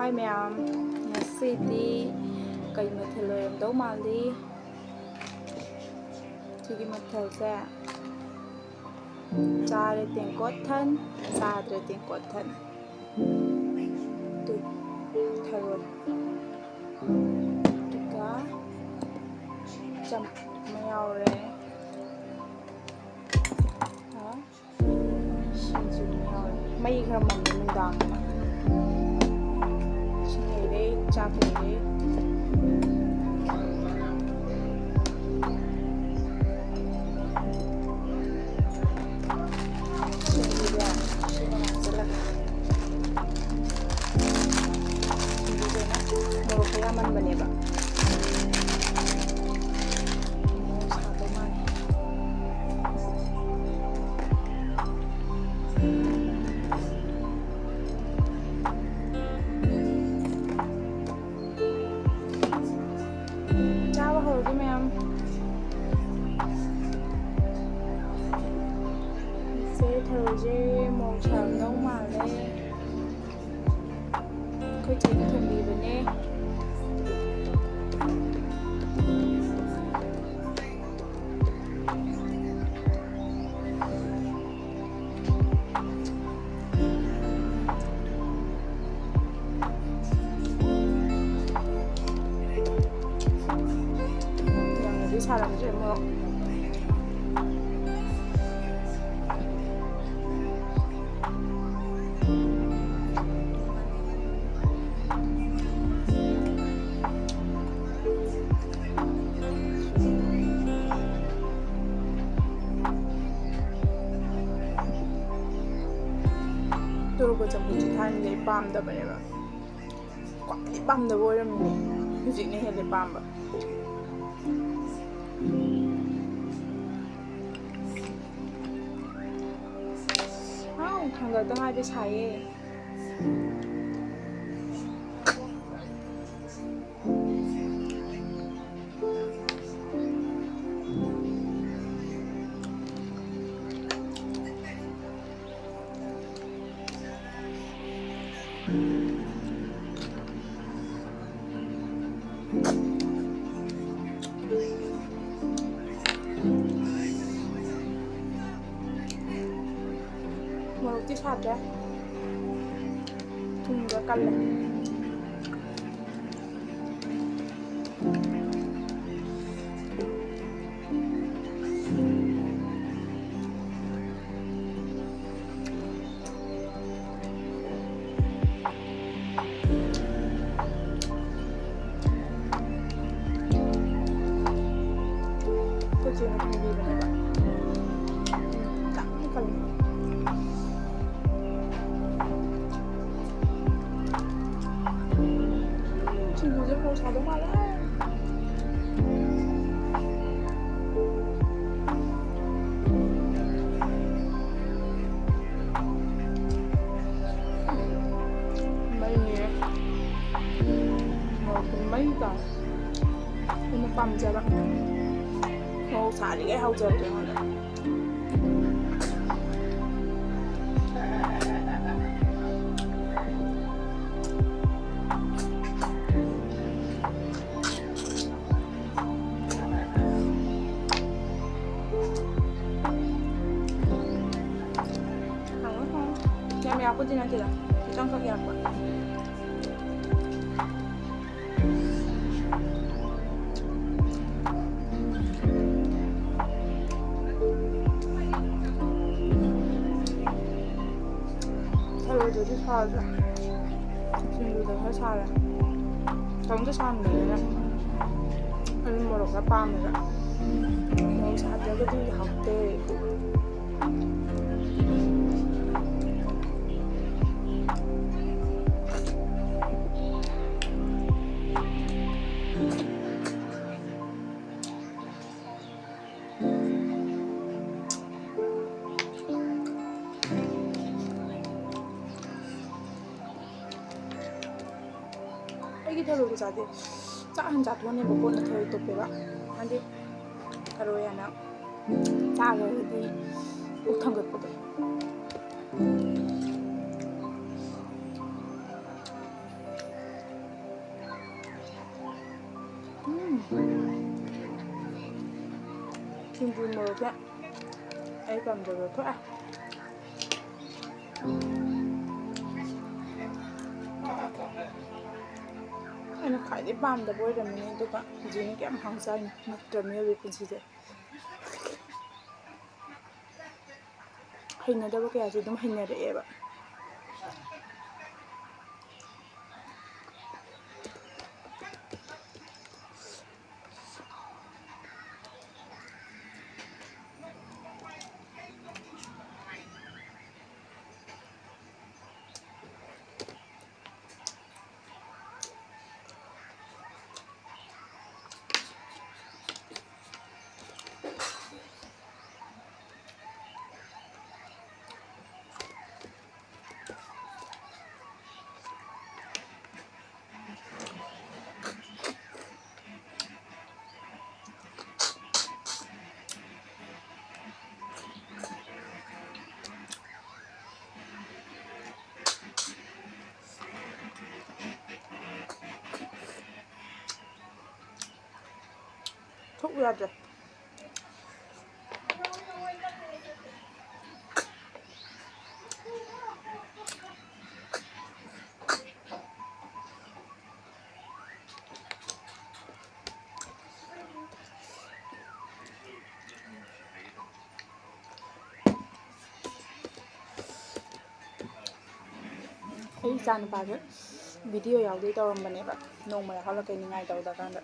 Hi ma'am, ngꯁꯤꯗꯤ ꯀꯩ ꯃꯊꯦꯜ ꯑꯣꯏꯔꯝꯗꯧ ꯃꯥꯜꯂꯤ? ꯁꯤꯒꯤ ꯃꯊꯦꯜꯁꯦ ꯆꯥꯔꯦ ꯇꯦꯡꯀꯣꯠ ꯊꯟ, ꯆꯥꯗ꯭ꯔꯦ ꯇꯦꯡꯀꯣꯠ ꯊꯟ. ꯊꯔꯣꯏ ꯑꯗꯨꯒ ꯆꯝꯐꯨꯠ ꯑꯃ ꯌꯥꯎꯔꯦ. ꯁꯤꯡꯖꯨ ꯑꯃ ꯌꯥꯎꯔꯦ. ꯃꯩ ꯈꯔ ꯃꯝꯃꯦ ꯅꯨꯡꯗꯥꯡꯅꯤꯅ. ꯏꯁꯤꯡ ꯂꯩꯔꯦ, ꯆꯥꯛ ꯂꯩꯔꯦ. ꯁꯤꯡꯖꯨꯁꯦ ꯁꯤꯃ ꯍꯥꯞꯆꯤꯜꯂꯒ. ꯁꯤꯡꯖꯨꯁꯦꯅ ꯃꯣꯔꯣꯛ ꯌꯥꯝꯃꯟꯕꯅꯦꯕ. ꯁꯥꯗꯧ ꯃꯥꯜꯂꯦ. ꯆꯥꯕ ꯍꯧꯔꯒꯦ ꯃꯌꯥꯝ. ꯊꯔꯣꯏꯁꯦ ꯃꯣꯔꯣꯛ ꯁꯥꯔꯝꯗꯧ ꯃꯥꯜꯂꯦ. ꯑꯩꯈꯣꯏ ꯆꯦꯅ ꯊꯣꯡꯕꯤꯕꯅꯦ. ꯌꯥꯝꯅꯗꯤ ꯁꯥꯔꯝꯗ꯭ꯔꯦ ꯃꯣꯔꯣꯛ. ꯇꯣꯔꯣꯕꯣꯠ ꯆꯝꯐꯨꯠꯁꯦ ꯊꯥꯏꯅꯗꯤ ꯑꯩ ꯄꯥꯝꯗꯕꯅꯦꯕ. ꯈ꯭ꯋꯥꯏꯗꯒꯤ ꯄꯥꯝꯗꯕ ꯑꯣꯏꯔꯝꯃꯤꯅꯦ. ꯍꯧꯖꯤꯛꯅ ꯍꯦꯜꯂꯦ ꯄꯥꯝꯕ. ꯊꯥꯡꯒꯠꯇ ꯉꯥꯏꯔꯤ, ꯁꯥꯏꯌꯦ. ꯃꯣꯔꯣꯛꯇꯤ ꯁꯥꯗ꯭ꯔꯦ. ꯊꯨꯝꯒ ꯀꯜꯂꯦ. ꯑꯩꯈꯣꯏ ꯆꯦꯅ ꯊꯣꯡꯕꯤꯕꯅꯦꯕ. ꯌꯥꯝ ꯀꯜꯂꯦ. ꯁꯤꯡꯖꯨꯁꯦ ꯃꯣꯔꯣꯛ ꯁꯥꯗꯧ ꯃꯥꯜꯂꯦ. ꯃꯩꯅꯦ. ꯃꯣꯔꯣꯛꯇꯤ ꯃꯩ ꯇꯥꯏ. ꯑꯩꯅ ꯄꯥꯝꯖꯕ. ꯃꯣꯔꯣꯛ ꯁꯥꯔꯤꯈꯩ ꯍꯥꯎꯖꯕꯗꯣ ꯑꯩꯉꯣꯟꯗ. ꯌꯥꯝ ꯌꯥꯛꯄꯗꯤ ꯅꯠꯇꯦꯗ. ꯈꯤꯇꯪꯈꯛ ꯌꯥꯛꯄ. ꯊꯔꯣꯏꯗꯨꯗꯤ ꯁꯥꯗ꯭ꯔꯦ. ꯁꯤꯡꯖꯨꯗ ꯈꯔ ꯁꯥꯔꯦ. ꯊꯣꯡꯁꯦ ꯁꯥꯍꯟꯕꯅꯤꯅ ꯑꯩ ꯃꯣꯔꯣꯛ ꯈꯔ ꯄꯥꯝꯃꯦꯕ. ꯃꯣꯔꯣꯛ ꯁꯥꯗ꯭ꯔꯒꯗꯤ ꯍꯥꯎꯇꯦ. ꯑꯩꯒꯤ ꯊꯔꯣꯏ ꯈꯨꯆꯥꯁꯦ ꯆꯥꯛ ꯍꯥꯟꯅ ꯆꯥꯊꯣꯛꯑꯅꯦꯕ, ꯀꯣꯟꯅ ꯊꯔꯣꯏ ꯇꯣꯞꯄꯦꯕ. ꯍꯥꯏꯗꯤ ꯊꯔꯣꯏ ꯍꯥꯟꯅ ꯆꯥꯈ꯭ꯔꯒꯗꯤ ꯄꯨꯛ ꯊꯟꯒꯠꯄꯗꯣ. ꯑꯩ ꯄꯥꯝꯖꯕ ꯊꯣꯛꯑꯦ ꯑꯩꯅ ꯈ꯭ꯋꯥꯏꯗꯩ ꯄꯥꯝꯗꯕ ꯑꯣꯏꯔꯝꯃꯤꯅꯦ ꯑꯗꯨꯒ ꯍꯧꯖꯤꯛꯅ ꯀꯌꯥꯝ ꯍꯥꯎꯖꯥꯠꯅꯤ ꯅꯠꯇ꯭ꯔ ꯃꯤꯑꯣꯏꯕꯒꯤ ꯄꯨꯟꯁꯤꯁꯦ ꯍꯩꯅꯗꯕ ꯀꯌꯥꯁꯦ ꯑꯗꯨꯝ ꯍꯩꯅꯔꯛꯑꯦꯕ ꯊꯣꯛ ꯌꯥꯗ꯭ꯔꯦ ꯑꯩ ꯏꯆꯥꯅꯨꯄꯥꯁꯦ ꯚꯤꯗꯤꯑꯣ ꯌꯥꯎꯗꯣꯏ ꯇꯧꯔꯝꯕꯅꯦꯕ ꯅꯣꯡꯃ ꯌꯥꯎꯍꯜꯂꯛꯀꯦ ꯅꯤꯡꯉꯥꯏ ꯇꯧꯗꯀꯥꯟꯗ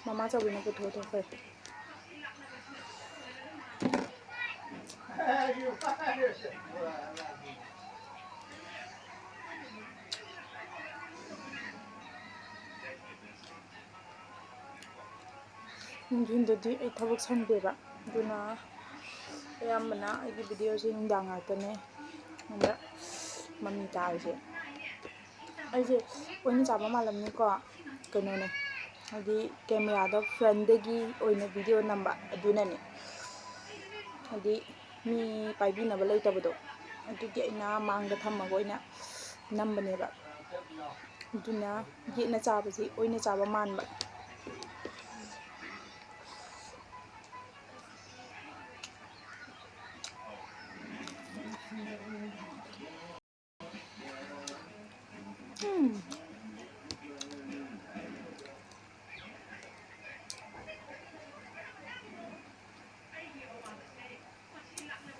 ꯃꯃꯥ ꯆꯧꯕꯤꯅ ꯄꯨꯊꯣꯛꯈ꯭ꯔꯦ ꯅꯨꯡꯊꯤꯟꯗꯗꯤ ꯑꯩ ꯊꯕꯛ ꯁꯪꯗꯦꯕ ꯑꯗꯨꯅ ꯑꯌꯥꯝꯕꯅ ꯑꯩꯒꯤ ꯚꯤꯗꯤꯑꯣꯁꯦ ꯅꯨꯡꯗꯥꯡ ꯉꯥꯛꯇꯅꯦ ꯑꯗ ꯃꯃꯤ ꯇꯥꯔꯤꯁꯦ ꯑꯩꯁꯦ ꯑꯣꯏꯅ ꯆꯥꯕ ꯃꯥꯜꯂꯝꯅꯤꯀꯣ ꯀꯩꯅꯣꯅꯦ ꯍꯥꯏꯗꯤ ꯀꯦꯃꯦꯔꯥꯗ ꯐ꯭ꯔꯟꯗꯒꯤ ꯑꯣꯏꯅ ꯚꯤꯗꯤꯑꯣ ꯅꯝꯕ ꯑꯗꯨꯅꯅꯦ ꯍꯥꯏꯗꯤ ꯃꯤ ꯄꯥꯏꯕꯤꯅꯕ ꯂꯩꯇꯕꯗꯣ ꯑꯗꯨꯒꯤ ꯑꯩꯅ ꯃꯥꯡꯗ ꯊꯝꯃꯒ ꯑꯣꯏꯅ ꯅꯝꯕꯅꯦꯕ ꯑꯗꯨꯅ ꯌꯦꯠꯅ ꯆꯥꯕꯁꯤ ꯑꯣꯏꯅ ꯆꯥꯕ ꯃꯥꯟꯕ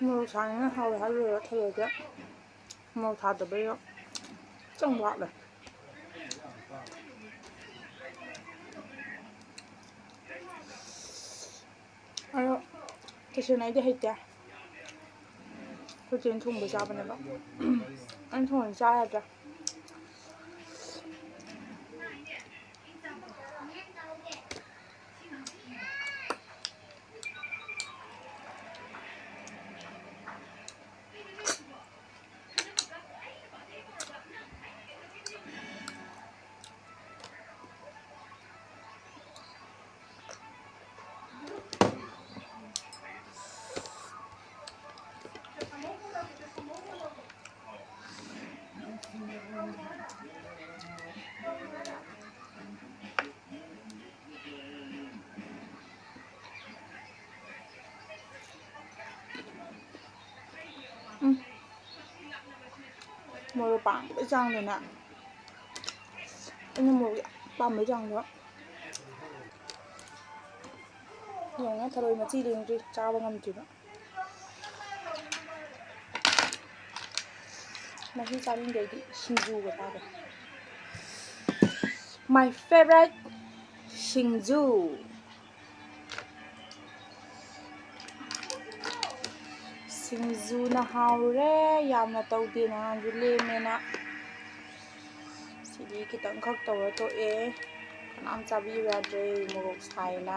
ꯃꯣꯔꯣꯛ ꯁꯥꯅꯤꯅ ꯍꯥꯎꯋꯦ ꯍꯥꯏꯔꯨꯔꯒ ꯊꯔꯣꯏꯁꯦ ꯃꯣꯔꯣꯛ ꯊꯥꯗꯕꯩꯔ ꯈꯤꯇꯪ ꯋꯥꯠꯂꯦ ꯑꯗꯣ ꯇꯁꯦꯡꯅ ꯑꯩꯗꯤ ꯍꯩꯇꯦ ꯑꯩꯈꯣꯏ ꯆꯦꯅ ꯊꯣꯡꯕ ꯆꯥꯕꯅꯦꯕ ꯑꯩꯅ ꯊꯣꯡꯉꯗꯤ ꯆꯥ ꯌꯥꯗ꯭ꯔꯦ ꯃꯣꯔꯣꯛ ꯄꯥꯝꯕꯩ ꯆꯥꯡꯗꯅꯦ ꯑꯩꯅ ꯃꯣꯔꯣꯛ ꯌꯥꯝ ꯄꯥꯝꯕꯩ ꯆꯥꯡꯗꯣ ꯌꯦꯡꯉꯣ ꯊꯔꯣꯏ ꯃꯆꯤ ꯂꯦꯡꯗ꯭ꯔꯤ ꯆꯥꯕ ꯉꯝꯗ꯭ꯔꯤꯕ ꯃꯍꯤ ꯆꯥꯅꯤꯡꯗꯦ ꯑꯩꯗꯤ ꯁꯤꯡꯖꯨꯒ ꯆꯥꯒꯦ ꯃꯥꯏ ꯐꯦꯚꯣꯔꯥꯏꯠ ꯁꯤꯡꯖꯨ ꯁꯤꯡꯖꯨꯅ ꯍꯥꯎꯔꯦ ꯌꯥꯝꯅ ꯇꯧꯗꯦ ꯅꯍꯥꯟꯁꯨ ꯂꯦꯝꯃꯦꯅ ꯁꯤꯗꯤ ꯈꯤꯇꯪꯈꯛ ꯇꯧꯔ ꯇꯣꯛꯑꯦ ꯀꯅꯥꯝ ꯆꯥꯕꯤꯌꯨ ꯌꯥꯗ꯭ꯔꯦ ꯃꯣꯔꯣꯛ ꯁꯥꯏꯅ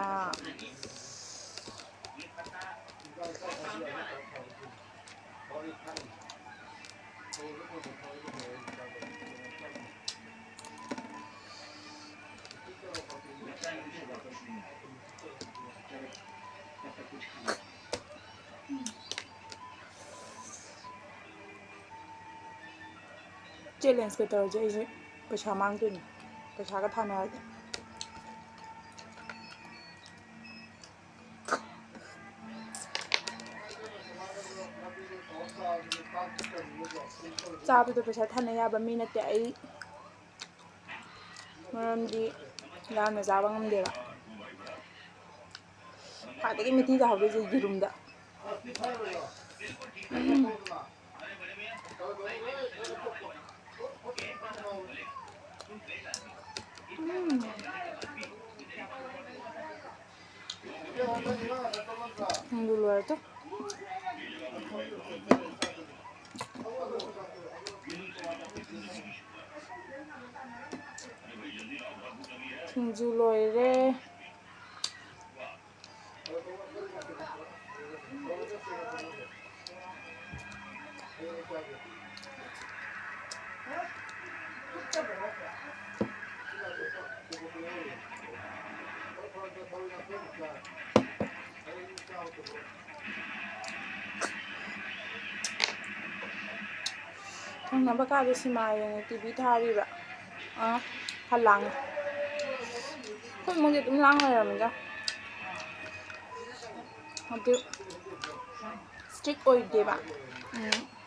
ꯆꯦꯂꯦꯟꯖꯀ ꯇꯧꯔꯗꯤ ꯑꯩꯁꯦ ꯄꯩꯁꯥ ꯃꯥꯡꯗꯣꯏꯅꯤ ꯄꯩꯁꯥꯒ ꯊꯥꯅꯔꯗꯤ ꯆꯥꯕꯗꯣ ꯄꯩꯁꯥ ꯊꯥꯅ ꯌꯥꯕ ꯃꯤ ꯅꯠꯇꯦ ꯑꯩ ꯃꯔꯝꯗꯤ ꯌꯥꯝꯅ ꯆꯥꯕ ꯉꯝꯗꯦꯕ ꯈ꯭ꯋꯥꯏꯗꯒꯤ ꯃꯤꯊꯤ ꯇꯥꯍꯧꯗꯣꯏꯁꯦ ꯌꯦꯔꯨꯝꯗ ꯅꯪꯗꯨ ꯂꯣꯏꯔꯦ ꯁꯤꯡꯖꯨ ꯂꯣꯏꯔꯦ ꯊꯪꯅꯕ ꯀꯥꯗ ꯁꯤꯃꯥ ꯌꯦꯡꯉꯦ ꯇꯤꯚꯤ ꯊꯥꯔꯤꯕ ꯈꯔ ꯂꯥꯡꯉꯦ ꯑꯩꯈꯣꯏ ꯏꯃꯨꯡꯁꯦ ꯑꯗꯨꯝ ꯂꯥꯡ ꯂꯩꯔꯝꯃꯤꯗ ꯑꯗꯨ ꯏꯁꯇ꯭ꯔꯤꯛ ꯑꯣꯏꯗꯦꯕ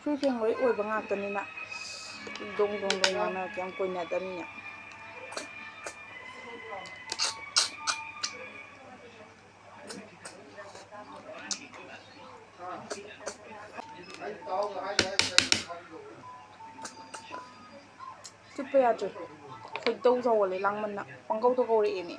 ꯐ꯭ꯔꯤ ꯐꯦꯡꯕꯣꯏ ꯑꯣꯏꯕ ꯉꯥꯛꯇꯅꯤꯅ ꯗꯣꯡ ꯗꯣꯡ ꯗꯣꯡ ꯉꯥꯡꯅꯔꯛꯀꯦ ꯌꯥꯝ ꯀꯣꯏꯅꯗꯕꯅꯤꯅ ꯆꯨꯞꯄ ꯌꯥꯗ꯭ꯔꯦ ꯈꯣꯏꯗꯧ ꯁꯥꯎꯒꯠꯂꯦ ꯂꯥꯡꯃꯟꯅ ꯄꯪꯀꯧꯗ ꯀꯧꯔꯛꯑꯦꯃꯤ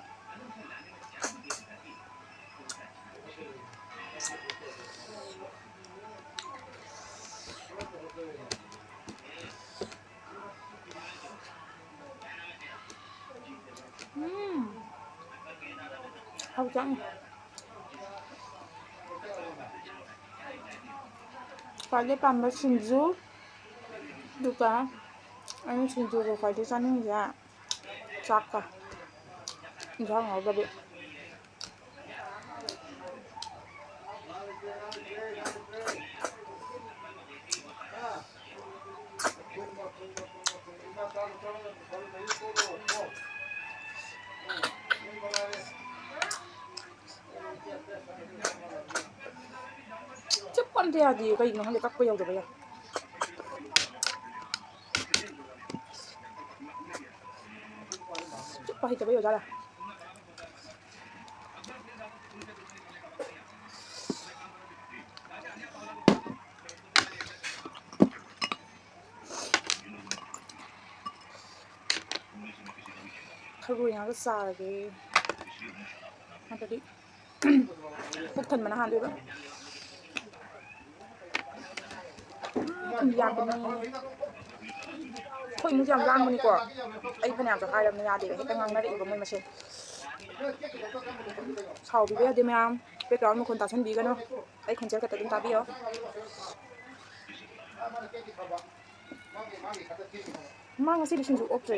ꯍꯥꯎꯖꯥꯡ ꯈ꯭ꯋꯥꯏꯗꯩ ꯄꯥꯝꯕ ꯁꯤꯡꯖꯨ ꯑꯗꯨꯒ ꯑꯩꯅ ꯁꯤꯡꯖꯨꯒ ꯈ꯭ꯋꯥꯏꯗꯩ ꯆꯥꯅꯤꯡꯉꯤꯁꯦ ꯆꯥꯛꯀ ꯏꯟꯖꯥꯡ ꯌꯥꯎꯗꯕꯤ ꯆꯨꯞꯄ ꯑꯝꯇ ꯌꯥꯗꯤꯌꯦ ꯀꯩꯒꯤꯅꯣ ꯈꯪꯗꯦ ꯀꯛꯄ ꯌꯧꯗꯕꯩꯔ ꯆꯨꯞꯄ ꯍꯩꯇꯕꯩ ꯑꯣꯏꯖꯥꯠꯂ ꯊꯔꯣꯏ ꯉꯥꯛꯇ ꯆꯥꯔꯒꯦ ꯅꯠꯇ꯭ꯔꯗꯤ ꯄꯨꯛ ꯊꯟꯕꯅ ꯍꯥꯟꯗꯣꯏꯕ ꯌꯥꯝꯕꯅꯤ ꯑꯩꯈꯣꯏ ꯏꯃꯨꯡꯁꯦ ꯌꯥꯝ ꯂꯥꯡꯕꯅꯤꯀꯣ ꯑꯩ ꯐꯅꯌꯥꯝꯁꯨ ꯍꯥꯏꯔꯕꯅꯤ ꯌꯥꯗꯦꯕ ꯍꯦꯛꯇ ꯉꯥꯡꯅꯔꯛꯏꯕ ꯃꯣꯏ ꯃꯁꯦꯟ ꯁꯥꯎꯕꯤꯕ ꯌꯥꯗꯦ ꯃꯌꯥꯝ ꯕꯦꯛꯒ꯭ꯔꯥꯎꯟ ꯃꯈꯣꯟ ꯇꯥꯁꯟꯕꯤꯒꯅꯨ ꯑꯩ ꯈꯣꯟꯖꯦꯜ ꯈꯛꯇ ꯑꯗꯨꯝ ꯇꯥꯕꯤꯌꯣ ꯃꯥ ꯉꯁꯤꯗꯤ ꯁꯤꯡꯖꯨ ꯑꯣꯛꯇ꯭ꯔꯦ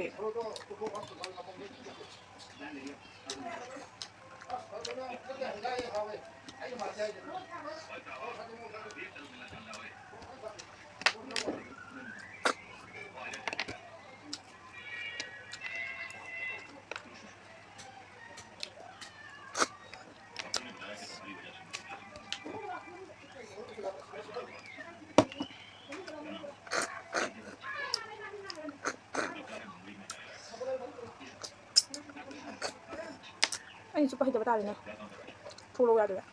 ꯑꯩꯅ ꯆꯨꯞꯄ ꯍꯩꯇꯕ ꯇꯥꯔꯦꯅꯦ ꯊꯣꯛꯂꯛꯎ ꯌꯥꯗꯣꯏꯔꯥ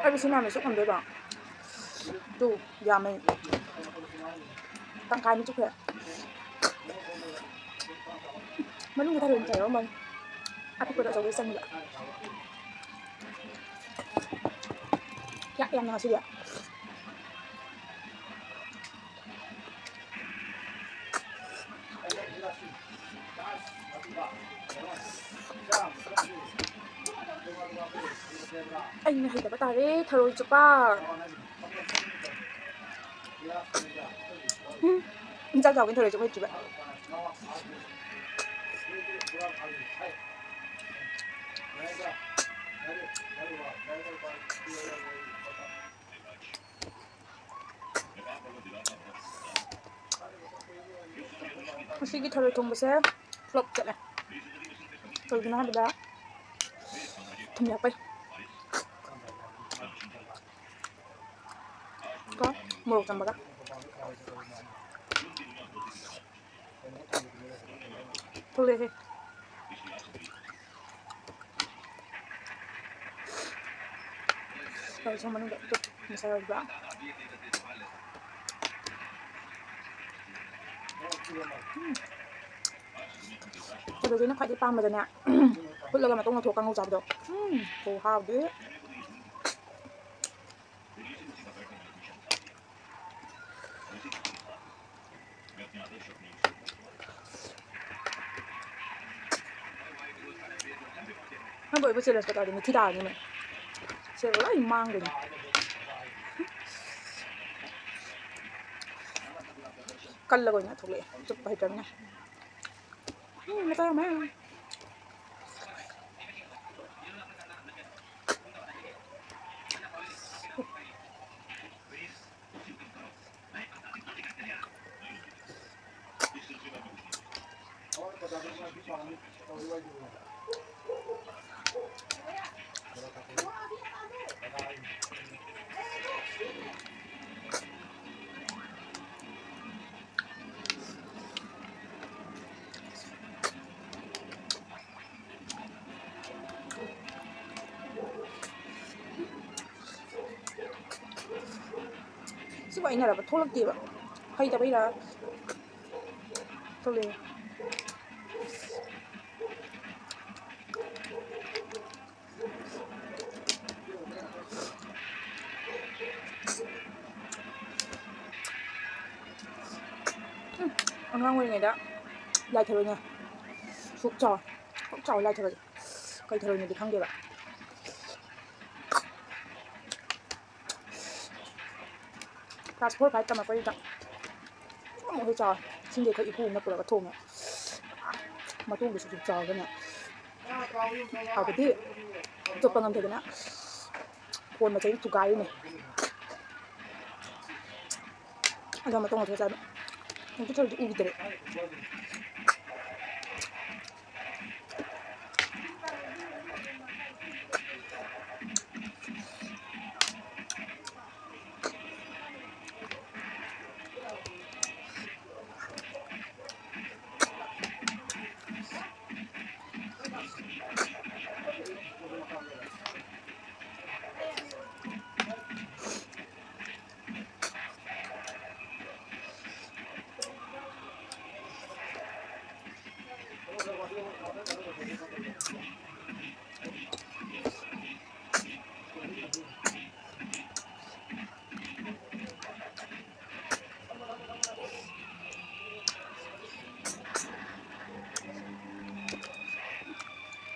ꯑꯩꯕꯨ ꯁꯤ ꯃꯌꯥꯝꯅ ꯁꯨꯛ ꯉꯝꯗꯣꯏꯕ ꯇꯨ ꯌꯥꯝꯃꯦ tangkai itu kayak mana kita belum tahu man apa pada tahu iseng juga ya yang ngasih ya anh này đã bắt tay đấy thầu chụp ba sao giàu cái thời chụp chụp vậy masih thầu thùng bớt flop vậy này tôi nó ada thùng nhạc bay có một trăm bạc thôi đi rồi xong mình đợi chút mình sẽ rồi bạn đầu tiên nó phải đi pam mà rồi nè bây giờ mà tôi ngồi thuộc căng ngồi chọc được phù hào đấy nó bởi vì là cái mình thi đào như này sẽ rất là mang rồi cân là rồi nhá thuộc lệ chụp bài trắng này người ta mấy vậy này là thô lắm kịp ạ hay ta bây giờ thôi liền ăn ngon nguyên này đó lại thử nha phúc trò lại thử cây thử này thì không được ạ passport phải tầm phải tặng một cái trò xin để cái phụ nó của cái thùng này mà thùng được sử trò cái nàyเอาไปที่จบประงำเถอะนะควรมาใช้ถุกไก่เนี่ยอันนี้มาต้องเอาเถอะจ้ะมันก็จะอุ่นเถอะ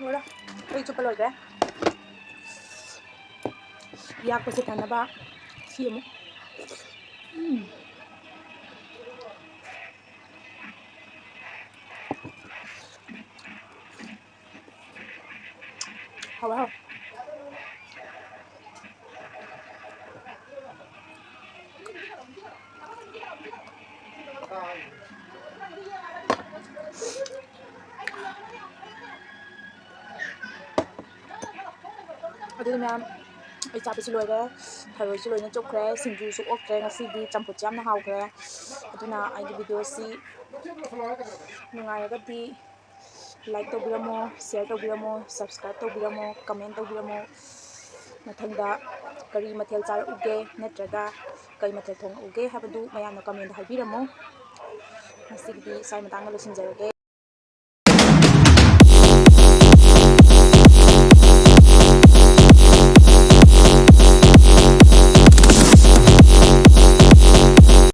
Wala. Ito pala ka. Iyak ko si kana ba? Siya mo. Hawa. Aduh na ay sabi si Loy haroy si Loy na chok kre singju su ok kre ngasi di campur jam na haw kre aduh na ay di video si nungayagati like tawbiramo share tawbiramo subscribe tawbiramo comment tawbiramo mathangda kari mathel char uge natraga kai mathel thong uge habadu mayamna comment da haibiramo ꯉꯁꯤꯒꯤꯗꯤ ꯁ꯭ꯋꯥꯏ ꯃꯇꯥꯡꯗ ꯂꯣꯏꯁꯤꯟꯖꯔꯒꯦ